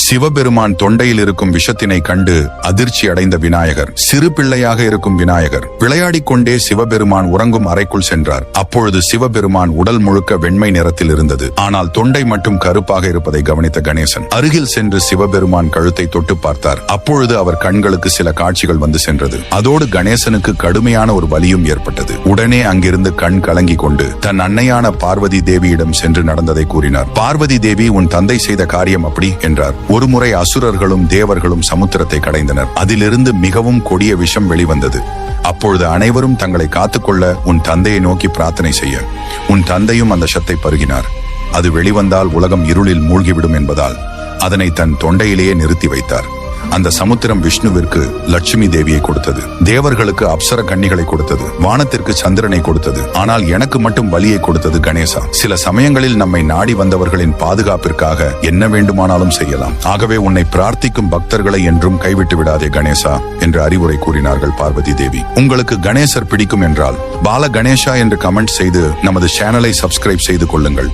சிவபெருமான் தொண்டையில் இருக்கும் விஷத்தினை கண்டு அதிர்ச்சி அடைந்த விநாயகர் சிறு பிள்ளையாக இருக்கும் விநாயகர் விளையாடிக் கொண்டே சிவபெருமான் உறங்கும் அறைக்குள் சென்றார். அப்பொழுது சிவபெருமான் உடல் முழுக்க வெண்மை நிறத்தில் இருந்தது. ஆனால் தொண்டை மட்டும் கருப்பாக இருப்பதை கவனித்த கணேசன் அருகில் சென்று சிவபெருமான் கழுத்தை தொட்டு பார்த்தார். அப்பொழுது அவர் கண்களுக்கு சில காட்சிகள் வந்து சென்றது. அதோடு கணேசனுக்கு கடுமையான ஒரு வலியும் ஏற்பட்டது. உடனே அங்கிருந்து கண் கலங்கி கொண்டு தன் அன்னையான பார்வதி தேவியிடம் சென்று நடந்ததை கூறினார். பார்வதி தேவி, உன் தந்தை செய்த காரியம் அப்படி என்றார். ஒருமுறை அசுரர்களும் தேவர்களும் சமுத்திரத்தை கடைந்தனர். அதிலிருந்து மிகவும் கொடிய விஷம் வெளிவந்தது. அப்பொழுது அனைவரும் தங்களை காத்துக்கொள்ள உன் தந்தையை நோக்கி பிரார்த்தனை செய்ய உன் தந்தையும் அந்த விஷத்தை பருகினார். அது வெளிவந்தால் உலகம் இருளில் மூழ்கிவிடும் என்பதால் அதனை தன் தொண்டையிலேயே நிறுத்தி வைத்தார். அந்த சமுத்திரம் விஷ்ணுவிற்கு லட்சுமி தேவியை கொடுத்தது, தேவர்களுக்கு அப்சர கன்னிகளை கொடுத்தது, வானத்திற்கு சந்திரனை கொடுத்தது. ஆனால் எனக்கு மட்டும் வலியை கொடுத்தது கணேசா. சில சமயங்களில் நம்மை நாடி வந்தவர்களின் பாதுகாப்பிற்காக என்ன வேண்டுமானாலும் செய்யலாம். ஆகவே உன்னை பிரார்த்திக்கும் பக்தர்களை என்றும் கைவிட்டு விடாதே கணேசா என்று அறிவுரை கூறினார்கள் பார்வதி தேவி. உங்களுக்கு கணேசர் பிடிக்கும் என்றால் பால கணேசா என்று கமெண்ட் செய்து நமது சேனலை சப்ஸ்கிரைப் செய்து கொள்ளுங்கள்.